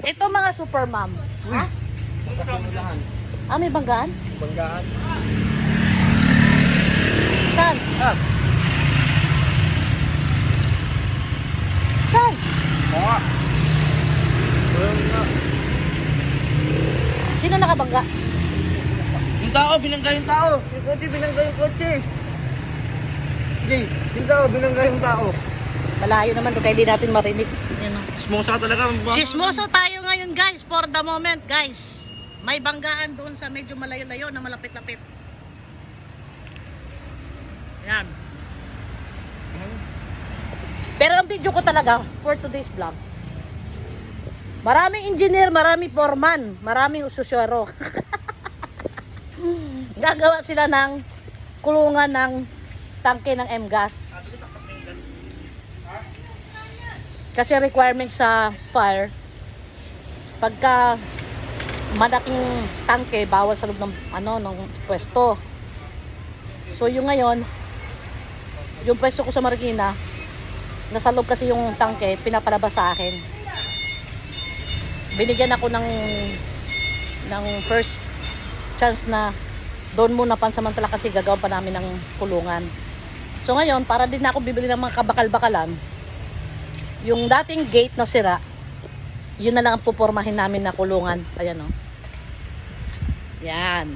Ito mga super mom. Ha? Ah, may banggaan? Banggaan. Saan? Ah. Saan? Oo. Sino nakabangga? Yung tao, binangga yung tao. Yung kotse, binangga yung kotse. Hindi, yung tao, binangga yung tao. Malayo naman doon, kaya di natin marinig. Yan o. Smosa talaga. Chismoso tayo ngayon guys, for the moment guys. May banggaan doon sa medyo malayo-layo na malapit-lapit. Yan. Pero ang video ko talaga for today's vlog. Maraming engineer, maraming foreman, maraming ususyero. Gagawa sila ng kulungan ng tangke ng M-gas. Kasi requirement sa fire, pagka malaking tangke, bawal sa loob ng, ng pwesto. So yung ngayon, yung pwesto ko sa Marikina, nasa loob kasi yung tangke, pinapalabas sa akin. Binigyan ako ng first chance na doon muna pansamantala kasi gagawin pa namin ng kulungan. So ngayon, para din ako bibili ng mga kabakal-bakalan, yung dating gate na sira, yun na lang ang pupormahin namin na kulungan. Ayan o. Yan.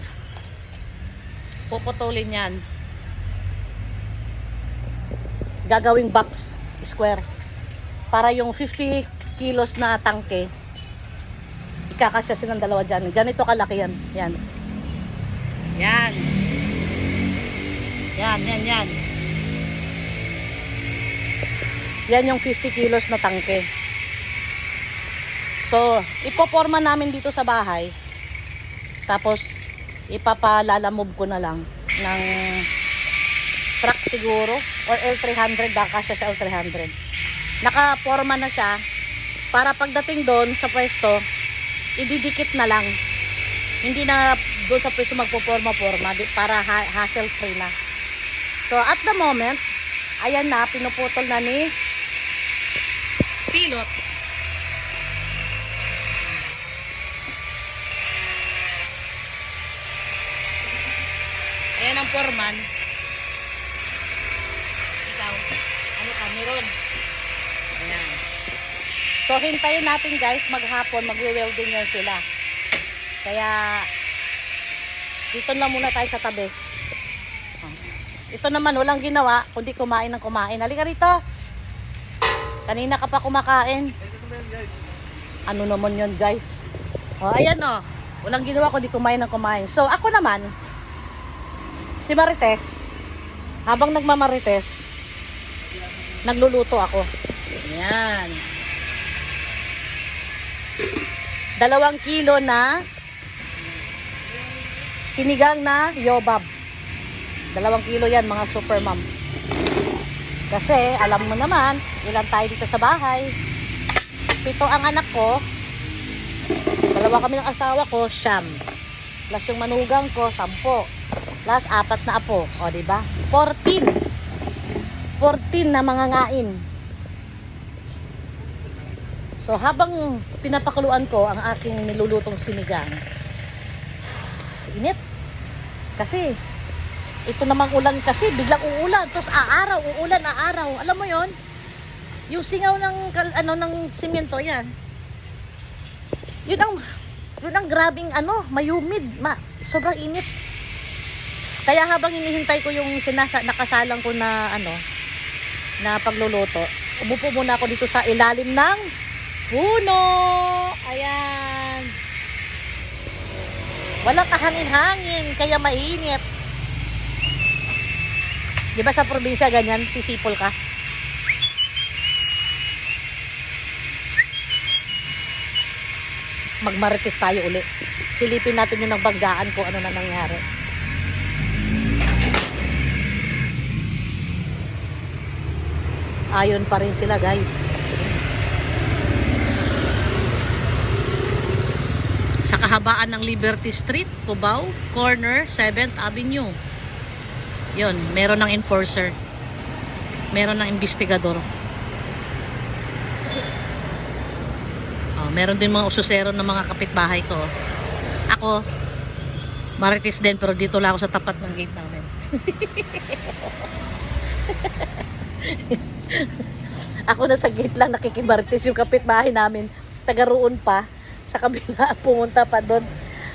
Puputulin yan. Gagawing box, square. Para yung 50 kilos na tangke, ikakasya silang dalawa dyan. Ganito kalaki yan. Yan. Yan. Yan, yan, yan. Yan yung 50 kilos na tangke. So, ipoporma namin dito sa bahay. Tapos, ipapalalamove ko na lang ng truck siguro. Or L300, baka siya sa L300. Nakaporma na siya. Para pagdating doon sa pwesto, ididikit na lang. Hindi na doon sa pwesto magpoporma-porma para hassle free na. So, at the moment, ayan na, pinuputol na ni pilot. Ayan ang foreman. Ikaw, ano ka, meron? Ayan. So, hintayin natin guys, maghapon, magwe-welding yan sila. Kaya, dito lang muna tayo sa tabi. Ito naman, walang ginawa, kundi kumain ng kumain. Halika rito. Kanina ka pa kumakain. Ano naman yun guys? O, ayan o. Walang ginawa kundi kumain ng kumain. So, ako naman, si Marites, habang nagmamarites, nagluluto ako. Ayan. 2 kilo na sinigang na yobab. 2 kilo yan mga super mom. Kasi alam mo naman, ilan tayo dito sa bahay. 7 ang anak ko. 2 kami ng asawa ko, 9. Plus yung manugang ko, 10. Plus 4 na apo. O, diba? 14. 14 na mga ngain. So, habang pinapakuluan ko ang aking nilulutong sinigang, init. Kasi, ito namang ulan kasi, biglang uulan. Tapos aaraw, uulan, aaraw. Alam mo yon, yung singaw ng, ng simento, yan. Yun ang grabing, mayumid. Sobrang init. Kaya habang hinihintay ko yung nakasalang ko na, na pagluluto, umupo muna ako dito sa ilalim ng puno. Ayan. Walang kahangin-hangin, kaya mainit. Diba sa probinsya ganyan, sisipol ka? Magmarites tayo uli. Silipin natin yung nagbanggaan ko ano na nangyari. Ayon pa rin sila guys. Sa kahabaan ng Liberty Street, Cubao, corner 7th Avenue. Yun, meron ng enforcer. Meron ng investigador. Oh, meron din mga ususero ng mga kapitbahay ko. Ako, marites din, pero dito lang ako sa tapat ng gate namin. Ako na sa gate lang nakikimarites, yung kapitbahay namin, taga roon pa, sa kabila, pumunta pa doon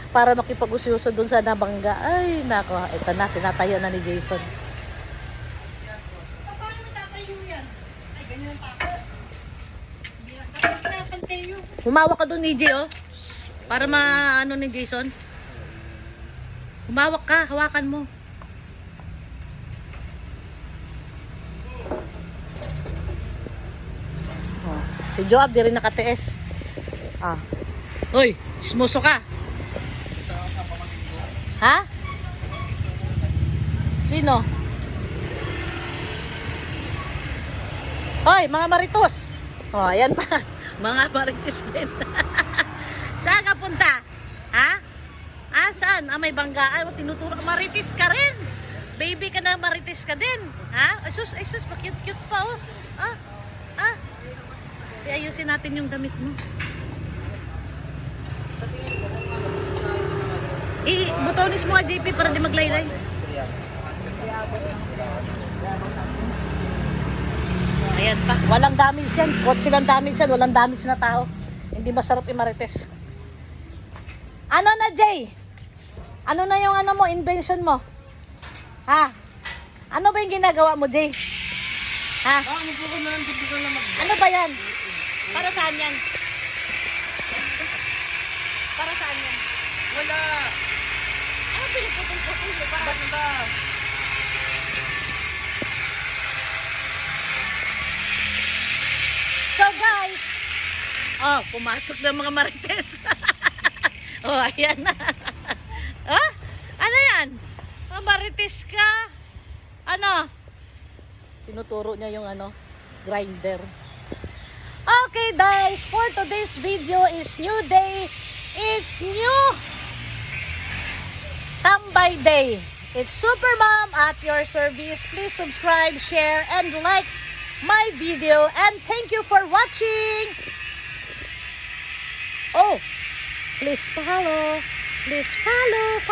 para makipag-usyoso doon sa nabangga. Ay, nako, ito na, tinatayo na ni Jason. Paano matatayo yan? Ay, ganyan ang tako. Hindi na tayo. Humawak ka doon, EJ, oh. Para maano ni Jason. Humawak ka, hawakan mo. Oh, si Joab di rin nakatiis. Ah. Uy, smuso ka. Ha? Sino? Hoy, mga maritos. Oh, ayan pa. Mga maritos din. Saan ka punta? Ha? Ah, saan? Ah, may banggaan. Tinuturo ka. Maritis ka rin. Baby ka na, maritis ka din. Ha? Ay sus, pa-cute-cute pa, oh. Ah, ah. Ayusin natin yung damit mo. I-butonis mo nga, JP, para di maglaylay. Ayan pa. Walang damage yan. Kotse lang damage yan. Walang damage na tao. Hindi masarap i-marites. Ano na, Jay? Ano na yung ano mo, invention mo? Ha? Ano ba yung ginagawa mo, Jay? Ha? Ano ba yan? Para saan yan? Para saan yan? Wala! Ano pinuputol-putol mo? Basta! So guys, oh, pumasok na mga marites. Oh, ayan na. Ah? Ano yan? Oh, marites ka? Ano? Tinuturo niya yung ano, grinder. Okay guys, for today's video is new day. It's new Tambay Day. It's Super Mom at your service. Please subscribe, share, and like my video. And thank you for watching. Oh, please follow. Please follow.